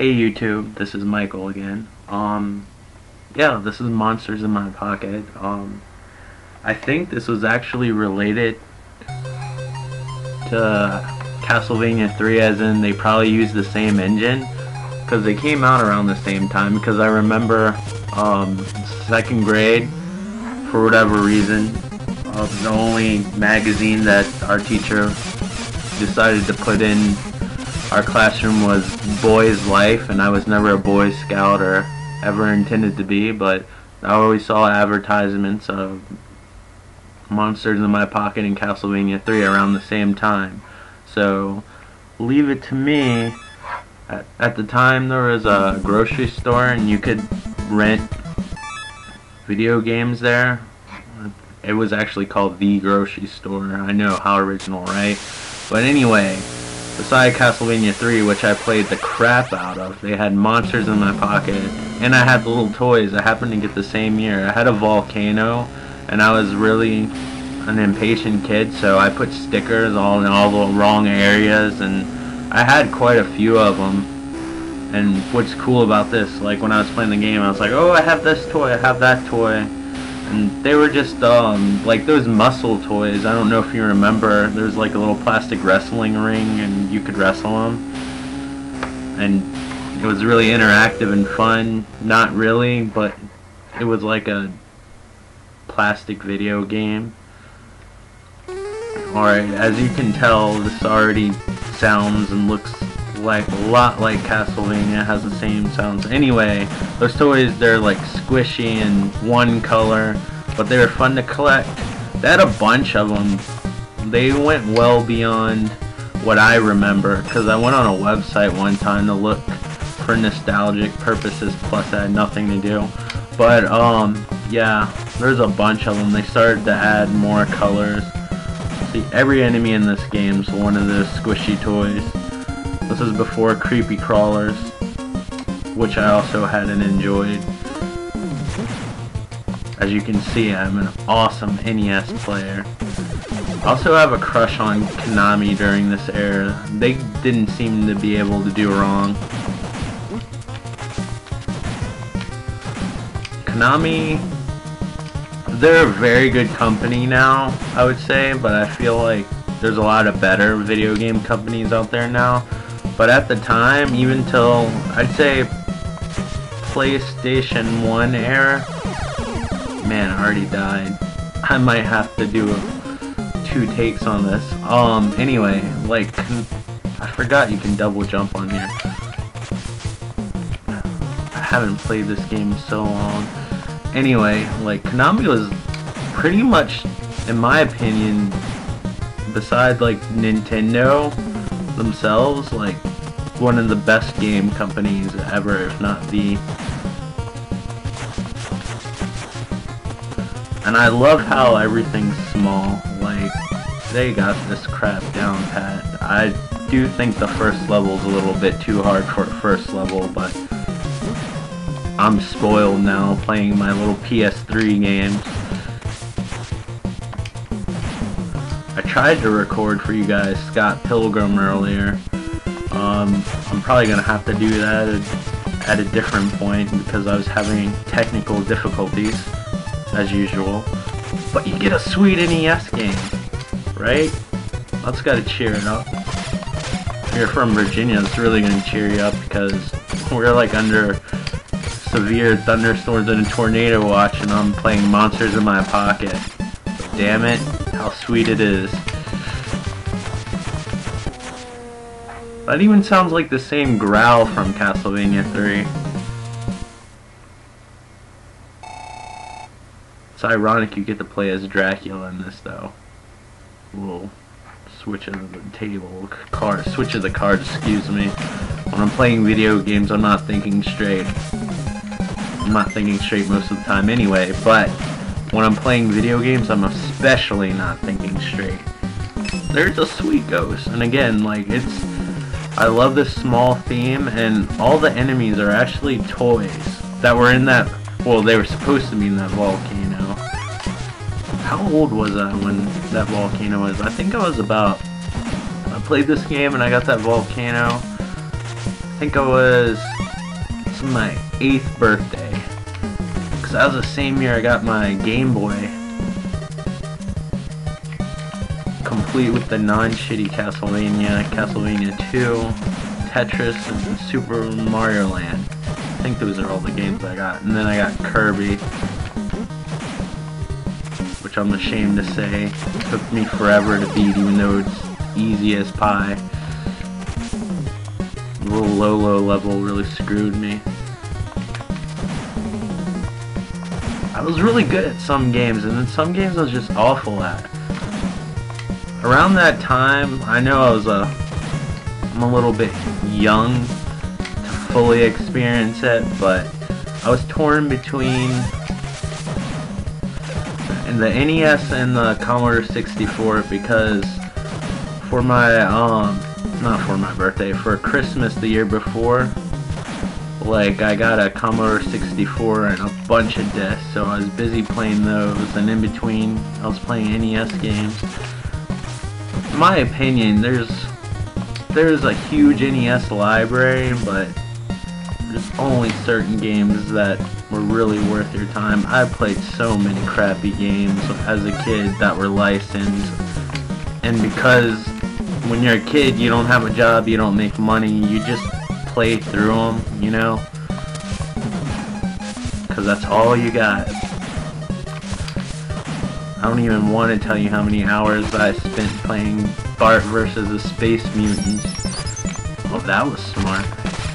Hey YouTube, this is Michael again. Yeah, this is Monsters in My Pocket. I think this was actually related to Castlevania 3, as in they probably used the same engine, because they came out around the same time, because I remember, second grade, for whatever reason, the only magazine that our teacher decided to put in our classroom was Boys Life, and I was never a Boy Scout or ever intended to be, but I always saw advertisements of Monsters in My Pocket and Castlevania 3 around the same time. So leave it to me. At the time there was a grocery store and you could rent video games there. It was actually called The Grocery Store. I know, how original, right? But anyway, beside Castlevania 3, which I played the crap out of, they had Monsters in My Pocket, and I had the little toys. I happened to get the same year. I had a volcano, and I was really an impatient kid, so I put stickers all in all the wrong areas, and I had quite a few of them. And what's cool about this, like when I was playing the game, I was like, oh, I have this toy, I have that toy. And they were just like those muscle toys. I don't know if you remember, there's like a little plastic wrestling ring and you could wrestle them, and it was really interactive and fun. Not really, but it was like a plastic video game. Alright, as you can tell, this already sounds and looks like a lot like Castlevania. It has the same sounds. Anyway, those toys, they're like squishy and one color, but they were fun to collect. They had a bunch of them. They went well beyond what I remember, because I went on a website one time to look for nostalgic purposes, plus I had nothing to do. But yeah, there's a bunch of them. They started to add more colors. See, every enemy in this game's one of those squishy toys. This is before creepy crawlers, which I also had and enjoyed. As you can see, I'm an awesome NES player. I also have a crush on Konami during this era. They didn't seem to be able to do wrong. Konami, they're a very good company now, I would say, but I feel like there's a lot of better video game companies out there now. But at the time, even till, I'd say, PlayStation 1 era, man, I already died. I might have to do 2 takes on this. Anyway, like, I forgot you can double jump on here. I haven't played this game in so long. Anyway, like, Konami was pretty much, in my opinion, besides, like, Nintendo themselves, like, one of the best game companies ever, if not the. And I love how everything's small. Like, they got this crap down pat. I do think the first level's a little bit too hard for a first level, but I'm spoiled now playing my little PS3 games. I tried to record for you guys Scott Pilgrim earlier. I'm probably gonna have to do that at a different point because I was having technical difficulties as usual. But you get a sweet NES game, right? That's gotta cheer it up. If you're from Virginia, it's really gonna cheer you up because we're like under severe thunderstorms and a tornado watch, and I'm playing Monsters in My Pocket. Damn it, how sweet it is. That even sounds like the same growl from Castlevania 3. It's ironic you get to play as Dracula in this, though. Little switch of the table, switch of the cards, excuse me. When I'm playing video games, I'm not thinking straight. I'm not thinking straight most of the time anyway, but when I'm playing video games, I'm especially not thinking straight. There's a sweet ghost, and again, like, I love this small theme, and all the enemies are actually toys that were in that, well, they were supposed to be in that volcano. How old was I when that volcano was? I think I was about, I played this game and I got that volcano, think it's my 8th birthday. Because that was the same year I got my Game Boy. Complete with the non-shitty Castlevania, Castlevania 2, Tetris, and Super Mario Land. I think those are all the games I got. And then I got Kirby, which I'm ashamed to say took me forever to beat, even though it's easy as pie. The little low level really screwed me. I was really good at some games, and then some games I was just awful at. Around that time, I know I'm a little bit young to fully experience it, but I was torn between the NES and the Commodore 64 because for my, not for my birthday, for Christmas the year before, like, I got a Commodore 64 and a bunch of discs, so I was busy playing those, and in between I was playing NES games. In my opinion, there's a huge NES library, but there's only certain games that were really worth your time. I played so many crappy games as a kid that were licensed, and because when you're a kid you don't have a job, you don't make money, you just play through them, you know, because that's all you got. I don't even want to tell you how many hours I spent playing Bart versus the Space Mutants. Oh, that was smart.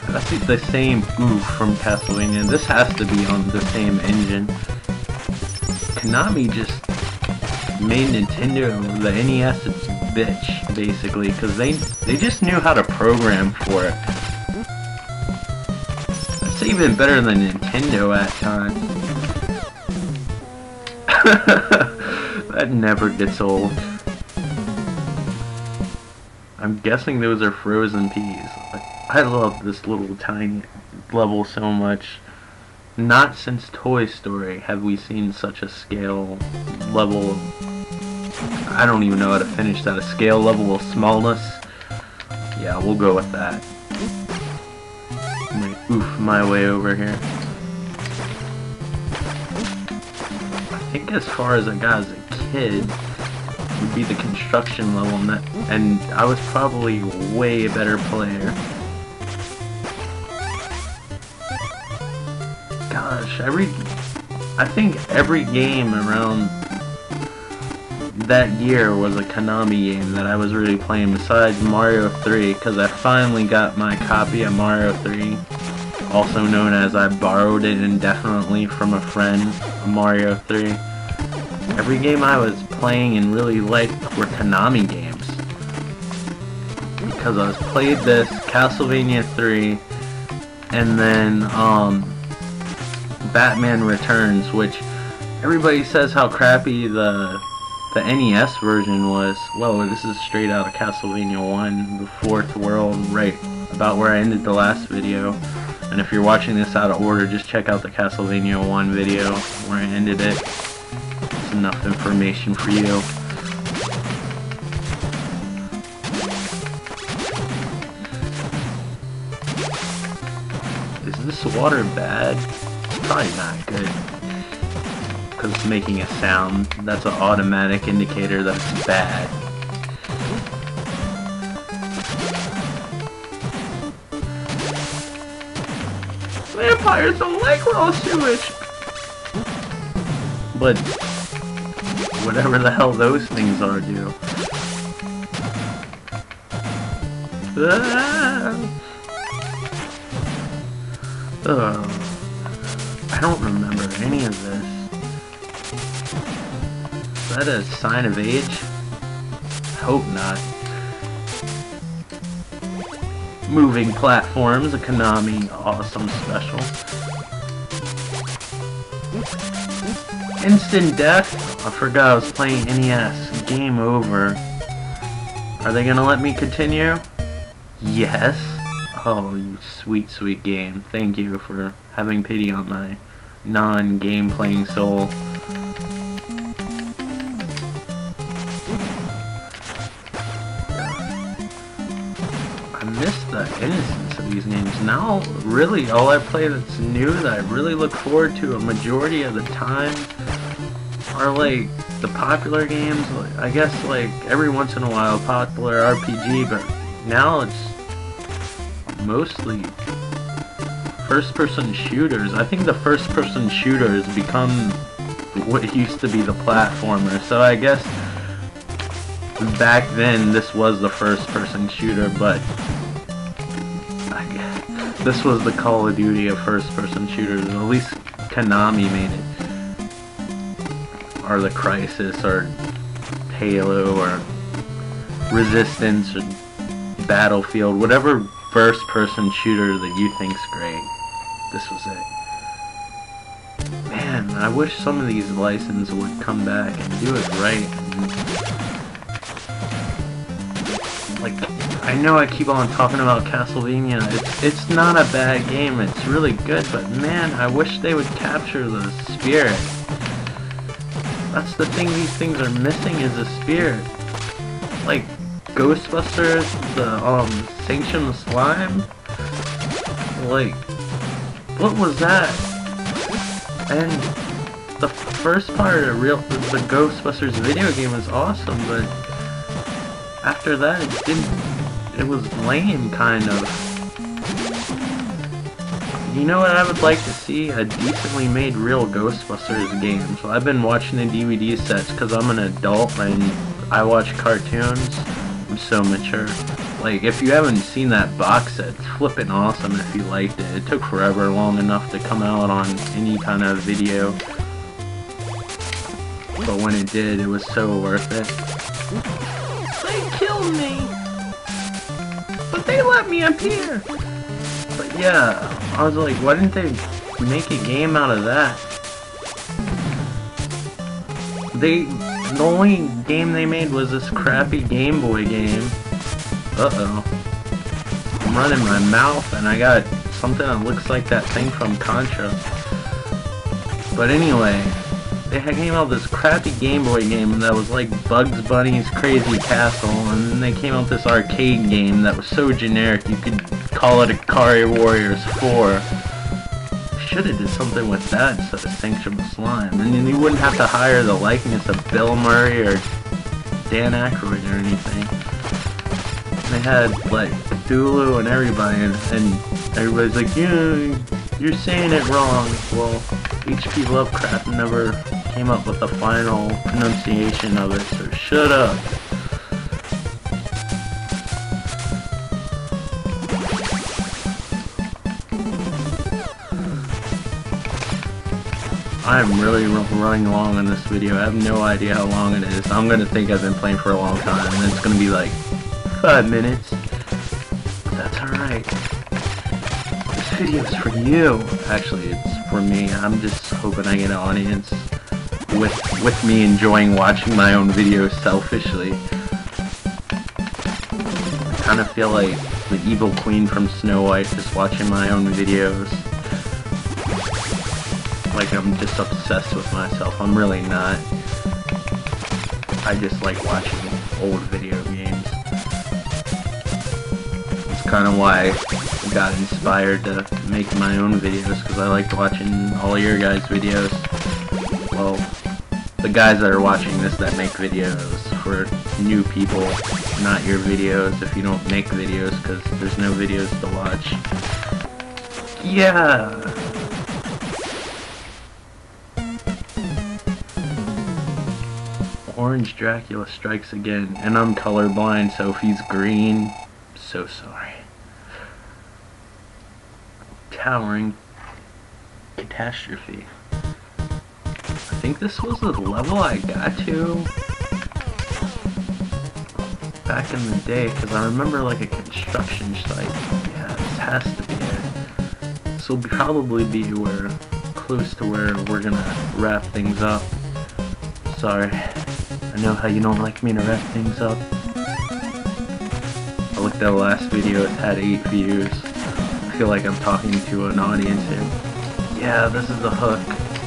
That's the same oof from Castlevania. This has to be on the same engine. Konami just made Nintendo, the NES, its bitch, basically, because they just knew how to program for it. That's even better than Nintendo at times. That never gets old. I'm guessing those are frozen peas. I love this little tiny level so much. Not since Toy Story have we seen such a scale level. I don't even know how to finish that. A scale level of smallness. Yeah, we'll go with that. I'm gonna oof my way over here. I think as far as I got as a kid would be the construction level, and I was probably a way better player. Gosh, I think every game around that year was a Konami game that I was really playing, besides Mario 3, because I finally got my copy of Mario 3, also known as I borrowed it indefinitely from a friend, Mario 3. Every game I was playing and really liked were Konami games, because I was played this, Castlevania 3, and then Batman Returns, which everybody says how crappy the NES version was. Well, this is straight out of Castlevania 1, the 4th world, right about where I ended the last video. And if you're watching this out of order, just check out the Castlevania 1 video where I ended it. It's enough information for you. Is this water bad? Probably not good, because it's making a sound. That's an automatic indicator that it's bad. Vampires don't like raw sewage! But whatever the hell those things are do. I don't remember any of this. Is that a sign of age? I hope not. Moving platforms, a Konami awesome special. Instant death? I forgot I was playing NES. Game over. Are they gonna let me continue? Yes. Oh, you sweet, sweet game. Thank you for having pity on my non-game playing soul. I missed the innocence remakes of these games. Now, really, all I play that's new that I really look forward to a majority of the time are like the popular games. I guess like every once in a while popular RPG, but now it's mostly first-person shooters. I think the first-person shooter has become what used to be the platformer. So I guess back then this was the first-person shooter, but this was the Call of Duty of first-person shooters. At least Konami made it. Or the Crisis, or Halo, or Resistance, or Battlefield, whatever first-person shooter that you think's great. This was it. Man, I wish some of these licenses would come back and do it right. Like, I know I keep on talking about Castlevania. It's not a bad game. It's really good, but man, I wish they would capture the spirit. That's the thing these things are missing, is the spirit. Like Ghostbusters, the Sanction the Slime. Like, what was that? And the first part of the Ghostbusters video game was awesome, but after that it was lame, kind of. You know what I would like to see? A decently made real Ghostbusters game. So I've been watching the DVD sets because I'm an adult and I watch cartoons. I'm so mature. Like, if you haven't seen that box set, it's flippin' awesome if you liked it. It took forever long enough to come out on any kind of video. But when it did, it was so worth it. They killed me! But they let me appear! But yeah, I was like, why didn't they make a game out of that? The only game they made was this crappy Game Boy game. Uh-oh. I'm running my mouth and I got something that looks like that thing from Contra. But anyway, they came out with this crappy Game Boy game that was like Bugs Bunny's Crazy Castle, and then they came out with this arcade game that was so generic you could call it Ikari Warriors 4. Should have did something with that instead of Sanction the Slime. And then you wouldn't have to hire the likeness of Bill Murray or Dan Aykroyd or anything. They had like Cthulhu and everybody, and everybody's like, yeah, you're saying it wrong. Well, HP Lovecraft never came up with a final pronunciation of it, so shut up. I'm really running long on this video. I have no idea how long it is. I'm gonna think I've been playing for a long time, and it's gonna be like 5 minutes. But that's alright. This video's for you. Actually, it's for me. I'm just hoping I get an audience with me enjoying watching my own videos selfishly. I kind of feel like the evil queen from Snow White just watching my own videos. Like I'm just obsessed with myself. I'm really not. I just like watching old video games. It's kind of why I got inspired to make my own videos, because I liked watching all your guys' videos. Well, the guys that are watching this that make videos for new people, not your videos if you don't make videos, because there's no videos to watch. Yeah! Orange Dracula strikes again, and I'm colorblind, so if he's green, so sorry. Towering catastrophe. I think this was the level I got to back in the day, because I remember like a construction site. Yeah, this has to be it. This will probably be where, close to where we're gonna wrap things up. Sorry. I know how you don't like me to wrap things up. I looked at the last video, it had 8 views. I feel like I'm talking to an audience here. Yeah, this is the hook.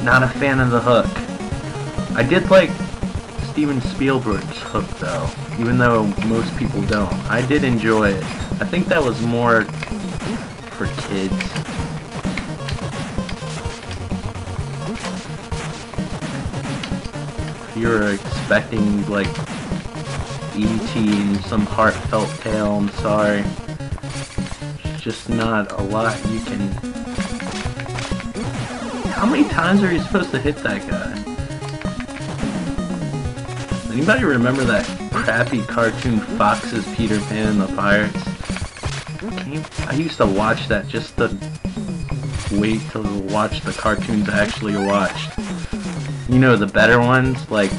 Not a fan of the hook. I did like Steven Spielberg's hook though, even though most people don't. I did enjoy it. I think that was more for kids. If you were expecting like E.T. and some heartfelt tale, I'm sorry. There's just not a lot you can... How many times are you supposed to hit that guy? Anybody remember that crappy cartoon Fox's Peter Pan and the Pirates? I used to watch that just to wait to watch the cartoons I actually watched. You know, the better ones, like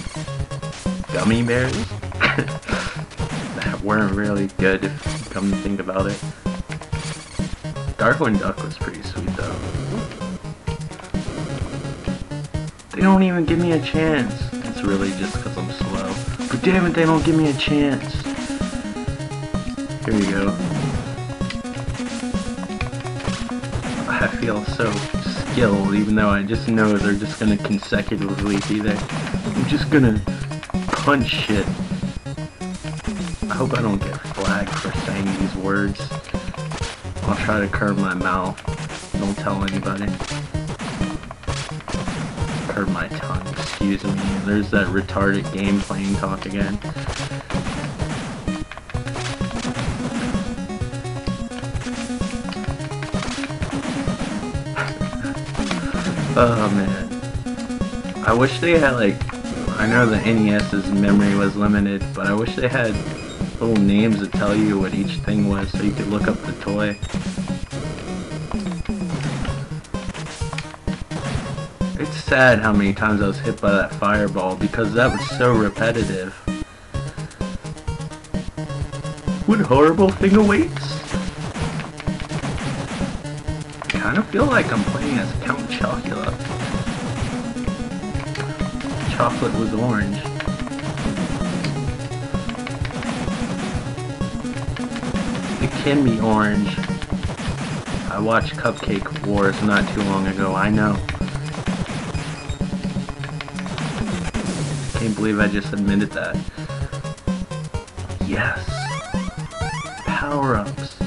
Gummy Bears? That weren't really good if you come to think about it. Darkwing Duck was pretty sweet though. They don't even give me a chance. It's really just because I'm slow. But damn it, they don't give me a chance. Here we go. I feel so skilled, even though I just know they're just gonna consecutively be there. I'm just gonna punch shit. I hope I don't get flagged for saying these words. I'll try to curb my mouth. Don't tell anybody. Curb my tongue, excuse me. There's that retarded game playing talk again. Oh man. I wish they had like, I know the NES's memory was limited, but I wish they had little names to tell you what each thing was so you could look up the toy. It's sad how many times I was hit by that fireball because that was so repetitive. What horrible thing awaits? I kind of feel like I'm playing as Count Chocula. Chocolate was orange. It can be orange. I watched Cupcake Wars not too long ago, I know. Can't believe I just admitted that. Yes. Power-ups.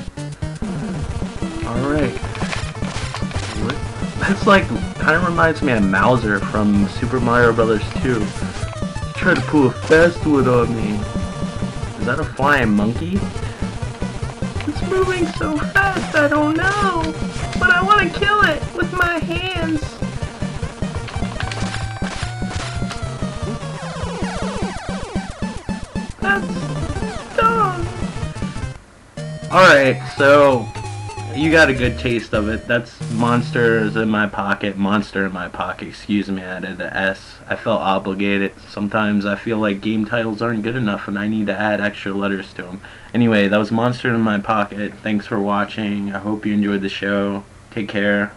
Alright. That's like, kind of reminds me of Mauser from Super Mario Bros. 2. He tried to pull a fast one on me. Is that a flying monkey? It's moving so fast, I don't know. But I want to kill it with my hands. That's dumb. Alright, so you got a good taste of it. That's Monsters in My Pocket. Monster in My Pocket, excuse me, I added the S. I felt obligated. Sometimes I feel like game titles aren't good enough and I need to add extra letters to them. Anyway, that was Monster in My Pocket. Thanks for watching. I hope you enjoyed the show. Take care.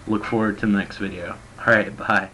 Look forward to the next video. Alright, bye.